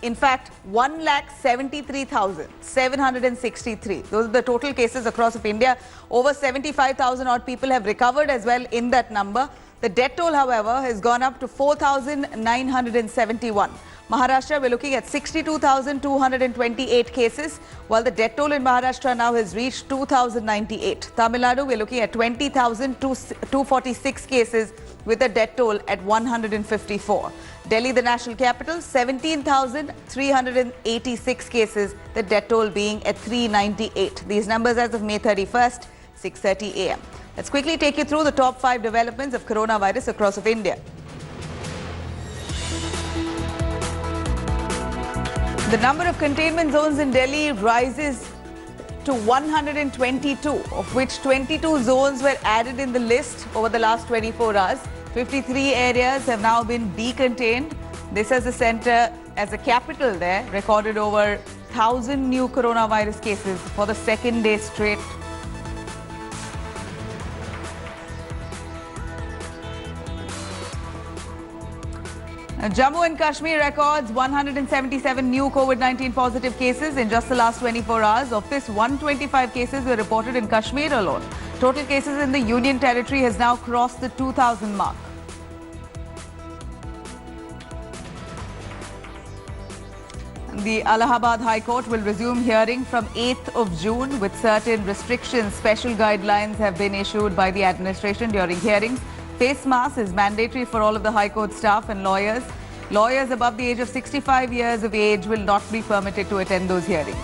In fact, 1,73,763. Those are the total cases across of India. Over 75,000 odd people have recovered as well in that number. The death toll, however, has gone up to 4,971. Maharashtra, we're looking at 62,228 cases, while the death toll in Maharashtra now has reached 2,098. Tamil Nadu, we're looking at 20,246 cases with a death toll at 154. Delhi, the national capital, 17,386 cases, the death toll being at 398. These numbers as of May 31st, 6:30 a.m. Let's quickly take you through the top 5 developments of coronavirus across of India. The number of containment zones in Delhi rises to 122, of which 22 zones were added in the list over the last 24 hours. 53 areas have now been decontained. This as a center, as a capital there, recorded over 1,000 new coronavirus cases for the second day straight. Jammu and Kashmir records 177 new COVID-19 positive cases in just the last 24 hours. Of this, 125 cases were reported in Kashmir alone. Total cases in the Union Territory has now crossed the 2,000 mark. The Allahabad High Court will resume hearing from 8th of June with certain restrictions. Special guidelines have been issued by the administration during hearings. Face mask is mandatory for all of the High Court staff and lawyers. Lawyers above the age of 65 years of age will not be permitted to attend those hearings.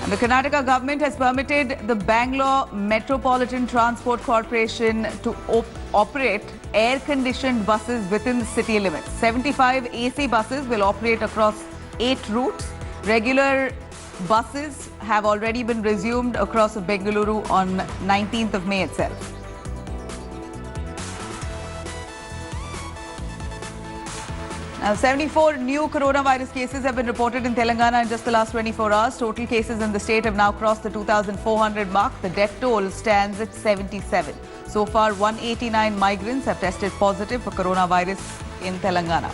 And the Karnataka government has permitted the Bangalore Metropolitan Transport Corporation to operate air-conditioned buses within the city limits. 75 AC buses will operate across 8 routes. Regular buses have already been resumed across Bengaluru on 19th of May itself. Now, 74 new coronavirus cases have been reported in Telangana in just the last 24 hours. Total cases in the state have now crossed the 2,400 mark. The death toll stands at 77. So far, 189 migrants have tested positive for coronavirus in Telangana.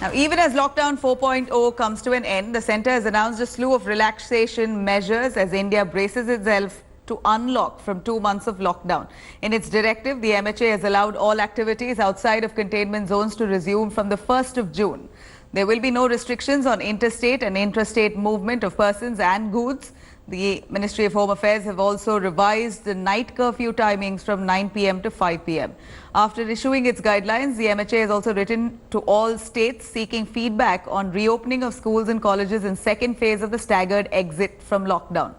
Now, even as lockdown 4.0 comes to an end, the centre has announced a slew of relaxation measures as India braces itself to unlock from 2 months of lockdown. In its directive, the MHA has allowed all activities outside of containment zones to resume from the 1st of June. There will be no restrictions on interstate and intrastate movement of persons and goods. The Ministry of Home Affairs have also revised the night curfew timings from 9 p.m. to 5 p.m. After issuing its guidelines, the MHA has also written to all states seeking feedback on reopening of schools and colleges in second phase of the staggered exit from lockdown.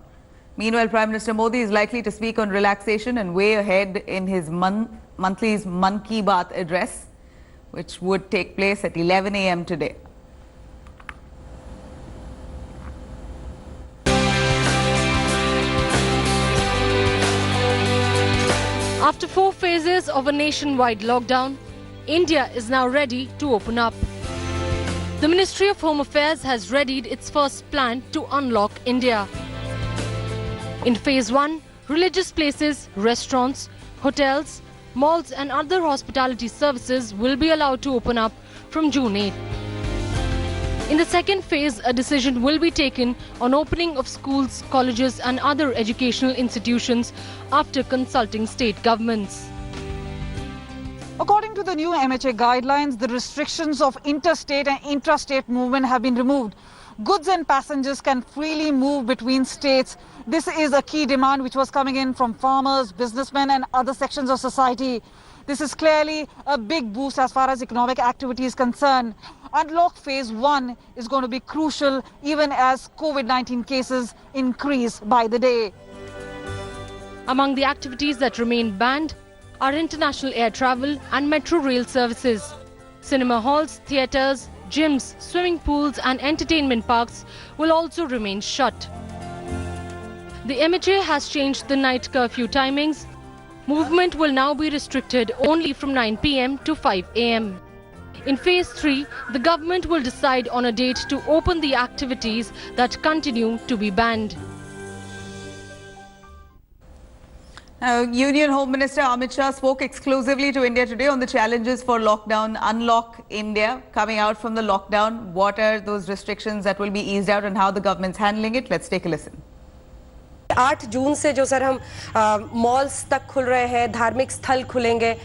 Meanwhile, Prime Minister Modi is likely to speak on relaxation and way ahead in his monthly Mann Ki Baat address, which would take place at 11 a.m. today. After 4 phases of a nationwide lockdown, India is now ready to open up. The Ministry of Home Affairs has readied its first plan to unlock India. In Phase 1, religious places, restaurants, hotels, malls and other hospitality services will be allowed to open up from June 8. In the second phase, a decision will be taken on opening of schools, colleges and other educational institutions after consulting state governments. According to the new MHA guidelines, the restrictions of interstate and intrastate movement have been removed. Goods and passengers can freely move between states. This is a key demand which was coming in from farmers, businessmen and other sections of society. This is clearly a big boost as far as economic activity is concerned. Unlock Phase 1 is going to be crucial even as COVID-19 cases increase by the day. Among the activities that remain banned are international air travel and metro rail services. Cinema halls, theatres, gyms, swimming pools and entertainment parks will also remain shut. The MHA has changed the night curfew timings. Movement will now be restricted only from 9 p.m. to 5 a.m. In Phase 3, the government will decide on a date to open the activities that continue to be banned. Union Home Minister Amit Shah spoke exclusively to India today on the challenges for lockdown. Unlock India. Coming out from the lockdown, what are those restrictions that will be eased out and how the government's handling it? Let's take a listen. 8 जून से जो sir हम malls तक खुल रहे हैं, धार्मिक स्थल खुलेंगे।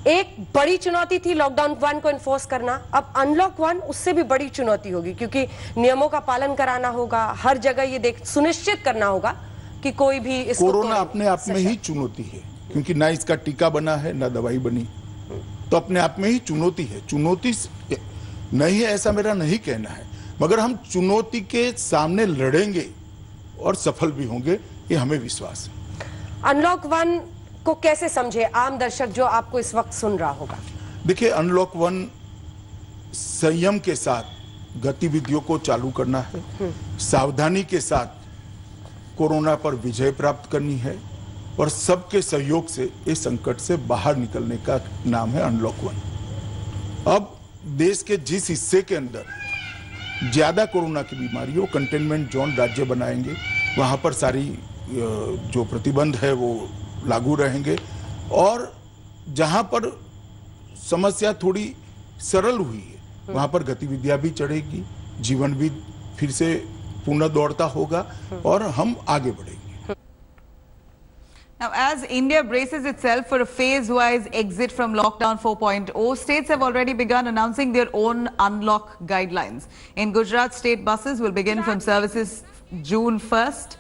एक बड़ी चुनौती थी लॉकडाउन 1 को इन्फोर्स करना। अब अनलॉक 1 उससे भी बड़ी चुनौती होगी, क्योंकि नियमों का पालन कराना होगा, हर जगह ये सुनिश्चित करना होगा कि कोई भी इसको कोरोना अपने आप में ही चुनौती है, क्योंकि ना इसका टीका बना है ना दवाई बनी, तो अपने आप में ही चुनौती है। चुनौती नहीं है ऐसा मेरा नहीं कहना है, मगर हम चुनौती के सामने लड़ेंगे और सफल भी होंगे, ये हमें विश्वास है। अनलॉक 1 को कैसे समझे आम दर्शक जो आपको इस वक्त सुन रहा होगा? देखिए, अनलॉक 1 संयम के साथ गतिविधियों को चालू करना है, सावधानी के साथ कोरोना पर विजय प्राप्त करनी है और सबके सहयोग से इस संकट से बाहर निकलने का नाम है अनलॉक 1। अब देश के जिस हिस्से के अंदर ज्यादा कोरोना की बीमारी हो, कंटेनमेंट जोन राज्य बनाएंगे, वहां पर सारी जो प्रतिबंध है वो लागू रहेंगे, और जहां पर समस्या थोड़ी सरल हुई है वहां पर गतिविधियां भी चढ़ेगी, जीवन भी फिर से पुनः दौड़ता होगा और हम आगे बढ़ेंगे। Now, as India braces itself for a phase-wise exit from lockdown 4.0, states have already begun announcing their own unlock guidelines. In Gujarat, state buses will begin from services June 1st.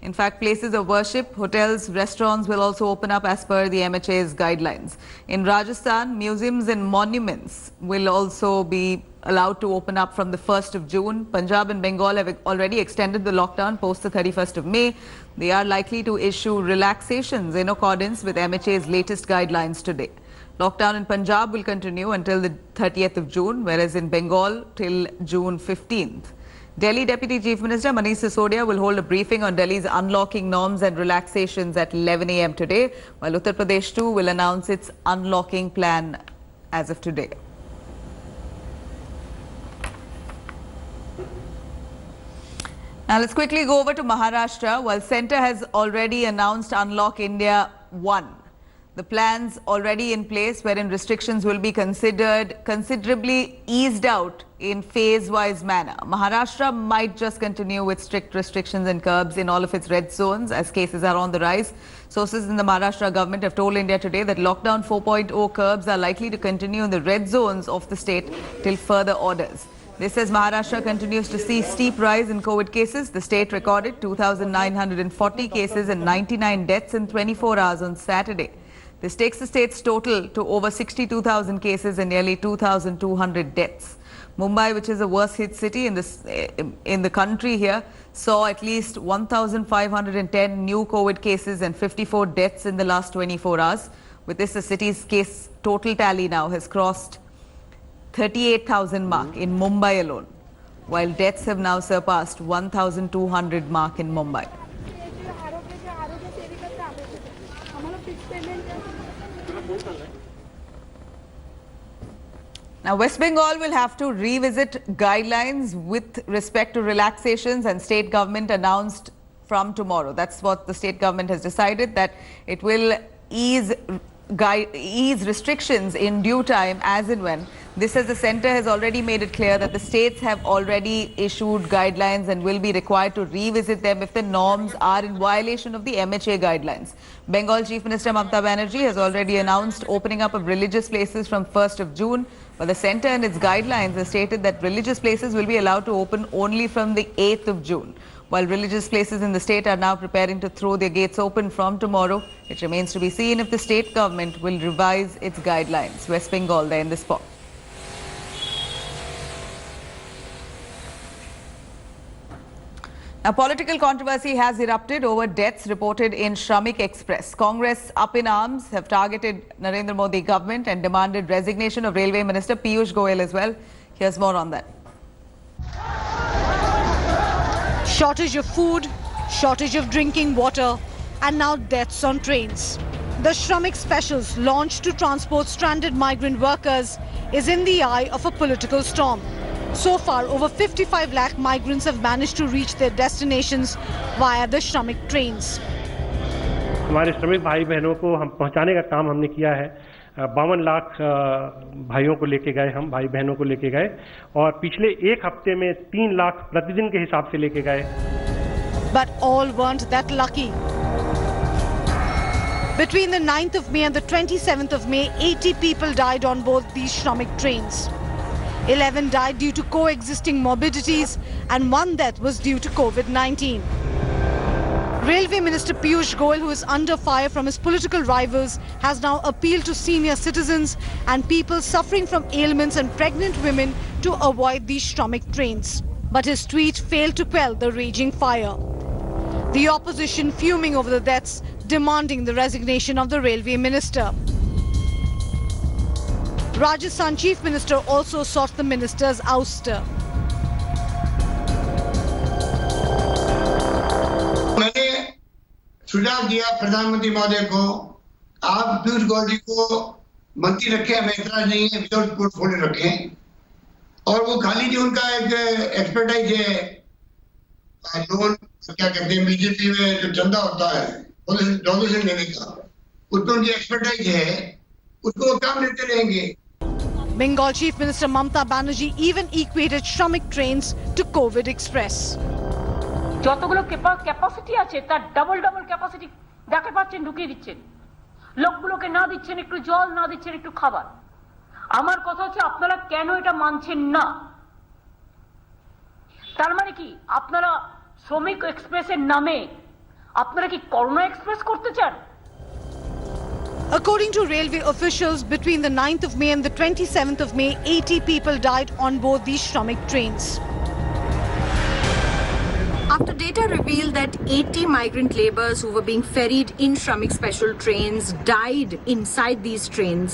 In fact, places of worship, hotels, restaurants will also open up as per the MHA's guidelines. In Rajasthan, museums and monuments will also be allowed to open up from the 1st of June. Punjab and Bengal have already extended the lockdown post the 31st of May. They are likely to issue relaxations in accordance with MHA's latest guidelines today. Lockdown in Punjab will continue until the 30th of June, whereas in Bengal till June 15th. Delhi Deputy Chief Minister Manish Sisodia will hold a briefing on Delhi's unlocking norms and relaxations at 11 a.m. today, while Uttar Pradesh too will announce its unlocking plan as of today. Now let's quickly go over to Maharashtra. While Centre has already announced Unlock India 1, the plans already in place wherein restrictions will be considerably eased out in phase-wise manner. Maharashtra might just continue with strict restrictions and curbs in all of its red zones as cases are on the rise. Sources in the Maharashtra government have told India today that lockdown 4.0 curbs are likely to continue in the red zones of the state till further orders. This as Maharashtra continues to see steep rise in COVID cases. The state recorded 2,940 cases and 99 deaths in 24 hours on Saturday. This takes the state's total to over 62,000 cases and nearly 2,200 deaths. Mumbai, which is the worst hit city in the country here, saw at least 1,510 new COVID cases and 54 deaths in the last 24 hours. With this, the city's case total tally now has crossed 38,000 mark in Mumbai alone, while deaths have now surpassed 1,200 mark in Mumbai. Now, West Bengal will have to revisit guidelines with respect to relaxations, and state government announced from tomorrow. That's what the state government has decided, that it will ease restrictions in due time as and when. This as the centre has already made it clear that the states have already issued guidelines and will be required to revisit them if the norms are in violation of the MHA guidelines. Bengal Chief Minister Mamata Banerjee has already announced opening up of religious places from 1st of June, but the centre and its guidelines have stated that religious places will be allowed to open only from the 8th of June. While religious places in the state are now preparing to throw their gates open from tomorrow, it remains to be seen if the state government will revise its guidelines. West Bengal there in the spot. Now, political controversy has erupted over deaths reported in Shramik Express. Congress up in arms have targeted Narendra Modi government and demanded resignation of Railway Minister Piyush Goyal as well. Here's more on that. Shortage of food, shortage of drinking water, and now deaths on trains. The Shramik Specials, launched to transport stranded migrant workers, is in the eye of a political storm. So far, over 55 lakh migrants have managed to reach their destinations via the Shramik trains. हमारे श्रमिक भाई बहनों को हम पहुंचाने का काम हमने किया है। 52 लाख भाइयों को लेके गए, हम भाई बहनों को लेके गए, और पिछले एक हफ्ते में 3 लाख प्रतिदिन के हिसाब से लेके गए। But all weren't that lucky. Between the 9th of May and the 27th of May, 80 people died on both these Shramik trains. 11 died due to coexisting morbidities and one death was due to COVID-19. Railway Minister Piyush Goyal, who is under fire from his political rivals, has now appealed to senior citizens and people suffering from ailments and pregnant women to avoid these Shramik trains. But his tweet failed to quell the raging fire. The opposition fuming over the deaths, demanding the resignation of the Railway Minister. Rajasthan Chief Minister also sought the minister's ouster. मैंने सुझाव दिया प्रधानमंत्री महोदय को, आप पीयूष गोयल जी को मंत्री रखें, हमें इतराज नहीं है, विदाउट पोर्टफोलियो रखें, और वो खाली जी उनका एक एक्सपर्टाइज है लोन क्या कहते हैं बीजेपी में जो चंदा होता है डोनेशन लेने का, उसमें उनकी एक्सपर्टाइज है, उसको वो काम देते रहेंगे। Bengal Chief Minister Mamata Banerjee even equated Shramik trains to COVID Express. যতগুলো ক্যাপাসিটি আছে তার ডাবল ক্যাপাসিটি যাকে পাচ্ছেন ঢুকিয়ে দিচ্ছেন, লোকগুলোকে না দিচ্ছেন একটু জল, না দিচ্ছেন একটু খাবার। আমার কথা হচ্ছে আপনারা কেন এটা মানছেন না? তার মানে কি আপনারা শ্রমিক এক্সপ্রেসের নামে আপনারা কি করোনা এক্সপ্রেস করতে চান? According to railway officials, between the 9th of May and the 27th of May, 80 people died on board these Shramik trains. After data revealed that 80 migrant labourers who were being ferried in Shramik special trains died inside these trains,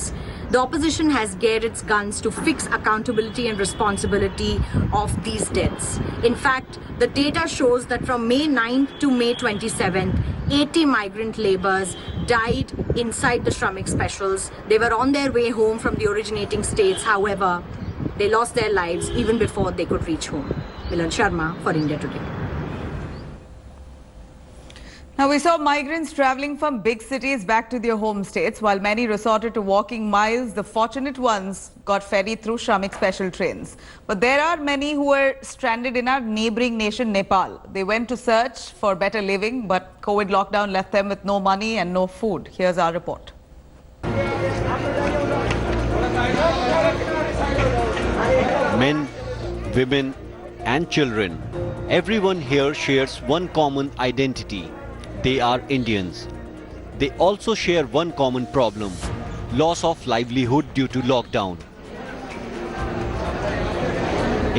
the opposition has geared its guns to fix accountability and responsibility of these deaths. In fact, the data shows that from May 9th to May 27th, 80 migrant labourers died inside the Shramik specials. They were on their way home from the originating states. However, they lost their lives even before they could reach home. Milan Sharma for India Today. Now, we saw migrants travelling from big cities back to their home states. While many resorted to walking miles, the fortunate ones got ferried through Shramik special trains. But there are many who were stranded in our neighbouring nation, Nepal. They went to search for better living, but COVID lockdown left them with no money and no food. Here's our report. Men, women and children, everyone here shares one common identity. They are Indians. They also share one common problem: loss of livelihood due to lockdown.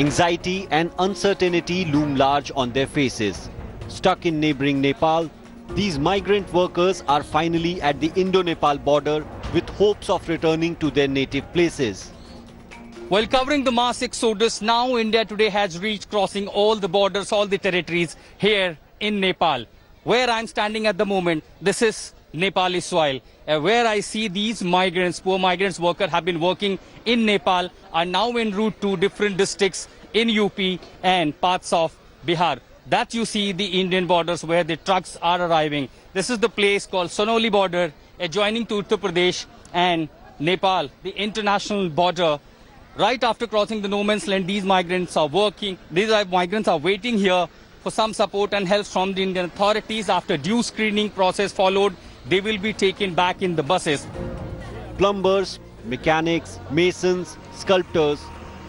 Anxiety and uncertainty loom large on their faces. Stuck in neighbouring Nepal, these migrant workers are finally at the Indo-Nepal border with hopes of returning to their native places. While covering the mass exodus, now India Today has reached crossing all the borders, all the territories here in Nepal. Where I'm standing at the moment, this is Nepali soil. Where I see these migrants, poor migrants workers have been working in Nepal, are now en route to different districts in UP and parts of Bihar. That you see the Indian borders where the trucks are arriving. This is the place called Sonauli border adjoining to Uttar Pradesh and Nepal, the international border. Right after crossing the no man's land, these migrants are working. These migrants are waiting here for some support and help from the Indian authorities. After due screening process followed, they will be taken back in the buses. Plumbers, mechanics, masons, sculptors,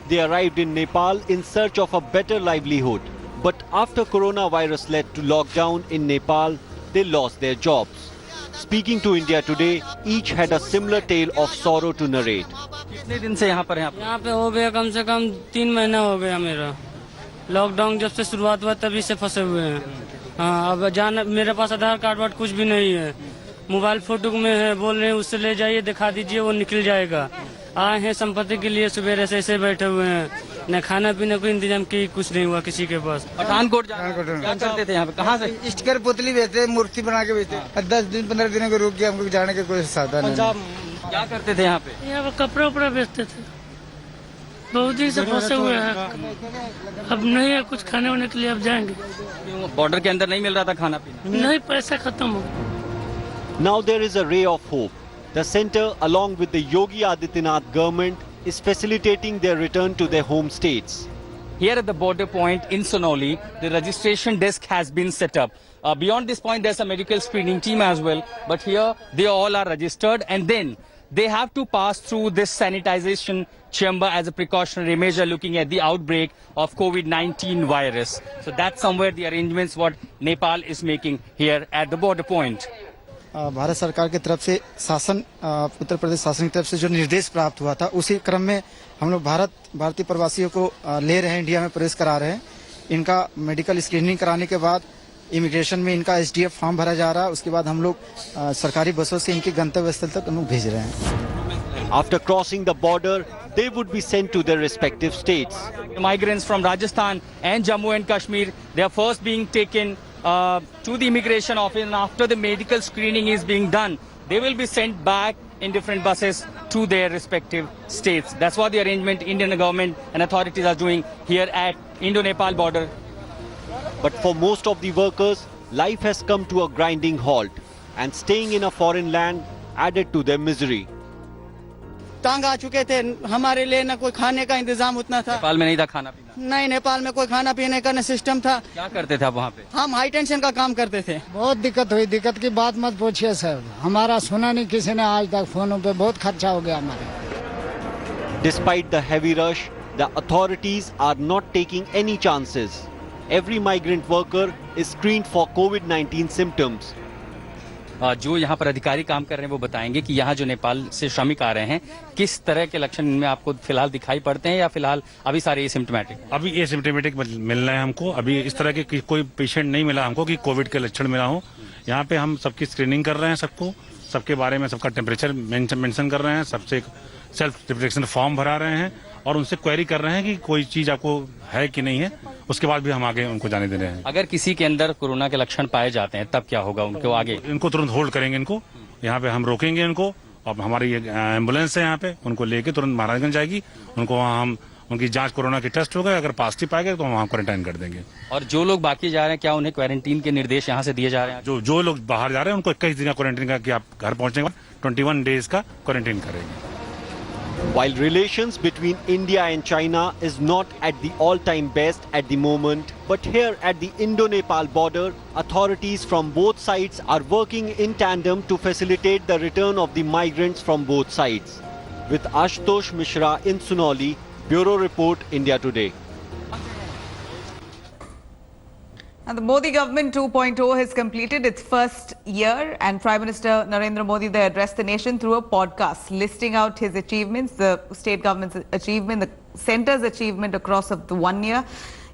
they arrived in Nepal in search of a better livelihood. But after coronavirus led to lockdown in Nepal, they lost their jobs. Speaking to India Today, each had a similar tale of sorrow to narrate. कितने दिन से यहाँ पर हैं आप? यहाँ पे हो गया कम से कम 3 महीना हो गया मेरा। लॉकडाउन जब से शुरुआत हुआ तभी से फंसे हुए हैं। हाँ, अब जाना, मेरे पास आधार कार्ड वार्ड कुछ भी नहीं है। मोबाइल फोटो में है, बोल रहे हैं उससे ले जाइए, दिखा दीजिए, वो निकल जाएगा। आए हैं संपत्ति के लिए, सुबह से ऐसे बैठे हुए हैं, न खाना पीना कोई इंतजाम की कुछ नहीं हुआ किसी के पास। पठानकोट क्या करते थे यहाँ पे? कहाँ से? स्टिकर पुतली बेचते, मूर्ति बना के बेचते। 10 दिन 15 दिनों को रुक गया, हमको जाने का कोई साधन नहीं। क्या करते थे यहाँ पे? यहाँ पे कपड़ा उपड़ा बेचते थे। बहुत दिन से फंसे हुए हैं, अब नहीं है कुछ खाने वाने के लिए, अब जाएंगे। बॉर्डर के अंदर नहीं मिल रहा था खाना पीना? नहीं, पैसा खत्म हो गया। Now there is a ray of hope. The centre, along with the Yogi Adityanath government, is facilitating their return to their home states. Here at the border point in Sonoli, the registration desk has been set up. Beyond this point, there's a medical screening team as well. But here, they all are registered, and then they have to pass through this sanitization chamber as a precautionary measure, looking at the outbreak of COVID-19 virus. So that's somewhere the arrangements what Nepal is making here at the border point. Bharat सरकार की तरफ से शासन उत्तर प्रदेश शासन की तरफ से जो निर्देश प्राप्त हुआ था, उसी क्रम में हम लोग भारतीय प्रवासियों को ले रहे हैं, इंडिया में प्रवेश करा रहे हैं। इनका मेडिकल स्क्रीनिंग कराने के बाद इमिग्रेशन में इनका SDF फॉर्म भरा जा रहा है। उसके बाद हम लोग सरकारी बसों से इनके गंतव्य स्थल तक हम लोग भेज रहे हैं। After crossing the border, they would be sent to their respective states. Migrants from Rajasthan and Jammu and Kashmir, they are first being taken to the immigration office, and after the medical screening is being done, they will be sent back in different buses to their respective states. That's what the arrangement Indian government and authorities are doing here at Indo-Nepal border. But for most of the workers, life has come to a grinding halt, and staying in a foreign land added to their misery. तंग आ चुके थे, हमारे लिए न कोई खाने का इंतजाम उतना था। नेपाल में नहीं था खाना पीना? नहीं, नेपाल में कोई खाना पीने का न सिस्टम था। क्या करते थे आप वहाँ पे? हम हाई टेंशन का काम करते थे। बहुत दिक्कत हुई, दिक्कत की बात मत पूछिए सर, हमारा सुना नहीं किसी ने आज तक, फोनों पे बहुत खर्चा हो गया हमारे। Despite the heavy rush, the authorities are not taking any chances. Every migrant worker is screened for COVID-19 symptoms. जो यहाँ पर अधिकारी काम कर रहे हैं वो बताएंगे कि यहाँ जो नेपाल से श्रमिक आ रहे हैं, किस तरह के लक्षण इनमें आपको फिलहाल दिखाई पड़ते हैं, या फिलहाल अभी सारे एसिम्प्टोमेटिक? अभी एसिम्प्टोमेटिक मिल रहे हैं हमको। अभी इस तरह के कोई पेशेंट नहीं मिला हमको कि कोविड के लक्षण मिला हो। यहाँ पे हम सबकी स्क्रीनिंग कर रहे हैं, सबके बारे में सबका टेम्परेचर मेंशन कर रहे हैं, सबसे सेल्फ डिक्लेरेशन फॉर्म भरा रहे हैं और उनसे क्वेरी कर रहे हैं कि कोई चीज आपको है कि नहीं है। उसके बाद भी हम आगे उनको जाने दे रहे हैं। अगर किसी के अंदर कोरोना के लक्षण पाए जाते हैं तब क्या होगा उनको आगे? इनको तुरंत होल्ड करेंगे, इनको यहाँ पे हम रोकेंगे इनको, और हमारी एम्बुलेंस है यहाँ पे, उनको लेके तुरंत महाराजगंज जाएगी। उनको वहाँ हम उनकी जांच कोरोना की टेस्ट होगा, अगर पॉजिटिव पाएगा तो हम वहाँ क्वारंटाइन कर देंगे। और जो लोग बाकी जा रहे हैं, क्या उन्हें क्वारंटीन के निर्देश यहाँ से दिए जा रहे हैं? जो लोग बाहर जा रहे हैं उनको 21 दिन का क्वारंटीन का, कि आप घर पहुंचने के बाद 21 डेज का क्वारंटीन करेंगे। While relations between India and China is not at the all-time best at the moment, but here at the Indo-Nepal border, authorities from both sides are working in tandem to facilitate the return of the migrants from both sides. With Ashutosh Mishra in Sonoli, Bureau Report, India Today. And the Modi government 2.0 has completed its first year, and Prime Minister Narendra Modi there addressed the nation through a podcast listing out his achievements, the state government's achievement, the centre's achievement across of the 1 year.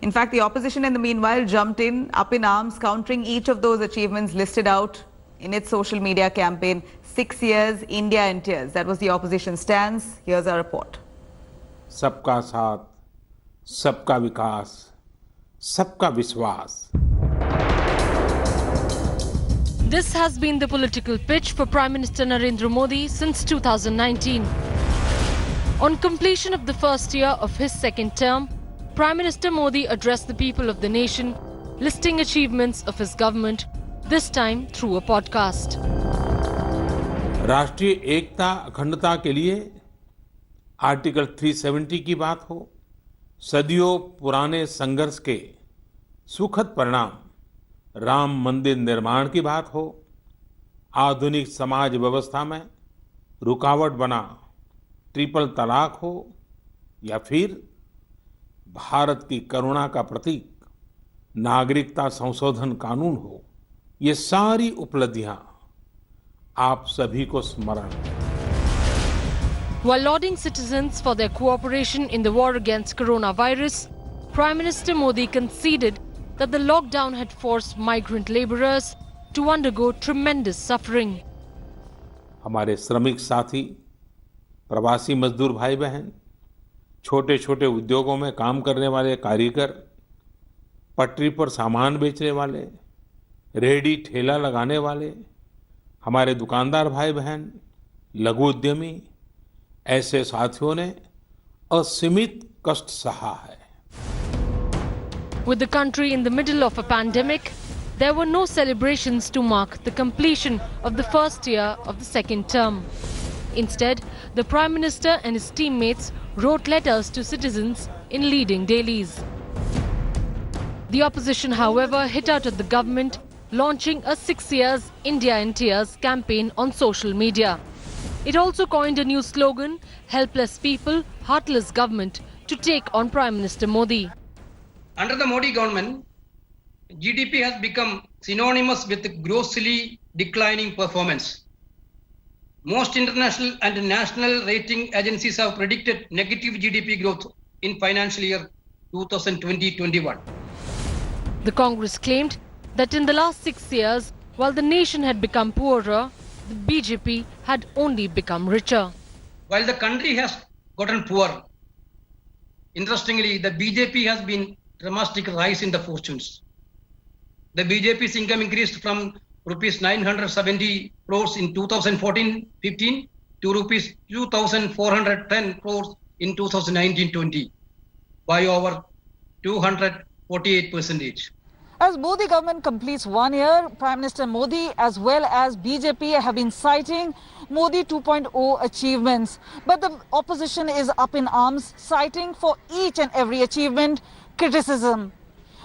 In fact, the opposition in the meanwhile jumped up in arms, countering each of those achievements listed out in its social media campaign. 6 years, India in tears. That was the opposition stance. Here's our report. सबका साथ, सबका विकास, सबका विश्वास. This has been the political pitch for Prime Minister Narendra Modi since 2019. On completion of the first year of his second term, Prime Minister Modi addressed the people of the nation, listing achievements of his government, this time through a podcast. राष्ट्रीय एकता अखंडता के लिए article 370 की बात हो, सदियों पुराने संघर्ष के सुखद परिणाम राम मंदिर निर्माण की बात हो, आधुनिक समाज व्यवस्था में रुकावट बना ट्रिपल तलाक हो, या फिर भारत की करुणा का प्रतीक नागरिकता संशोधन कानून हो, ये सारी उपलब्धियां आप सभी को स्मरण है। While lauding citizens for their cooperation in the war against coronavirus, Prime Minister Modi conceded that the lockdown had forced migrant laborers to undergo tremendous suffering. हमारे श्रमिक साथी, प्रवासी मजदूर भाई बहन, छोटे छोटे उद्योगों में काम करने वाले कारीगर, पटरी पर सामान बेचने वाले, रेहड़ी ठेला लगाने वाले, हमारे दुकानदार भाई बहन, लघु उद्यमी, ऐसे साथियों ने असीमित कष्ट सहा है। With the country in the middle of a pandemic, there were no celebrations to mark the completion of the first year of the second term. Instead, the Prime Minister and his teammates wrote letters to citizens in leading dailies. The opposition, however, hit out at the government, launching a 6 years India in Tears campaign on social media. It also coined a new slogan, "Helpless people, heartless government," to take on Prime Minister Modi. Under the Modi government, GDP has become synonymous with grossly declining performance. Most international and national rating agencies have predicted negative GDP growth in financial year 2020-21. The Congress claimed that in the last 6 years, while the nation had become poorer, the BJP had only become richer. While the country has gotten poor, interestingly, the BJP has been dramatic rise in the fortunes. The BJP's income increased from rupees 970 crores in 2014-15 to rupees 2,410 crores in 2019-20 by over 248%. As Modi government completes 1 year, Prime Minister Modi as well as BJP have been citing Modi 2.0 achievements. But the opposition is up in arms, citing for each and every achievement criticism.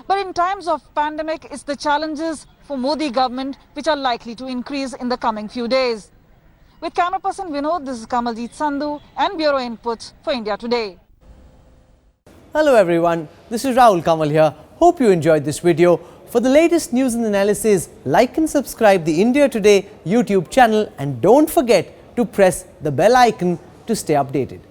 But in times of pandemic, it's the challenges for Modi government which are likely to increase in the coming few days. With camera person Vinod, this is Kamaljeet Sandhu and Bureau Inputs for India Today. Hello everyone, this is Rahul Kamal here. Hope you enjoyed this video. For the latest news and analysis, like and subscribe the India Today YouTube channel and don't forget to press the bell icon to stay updated.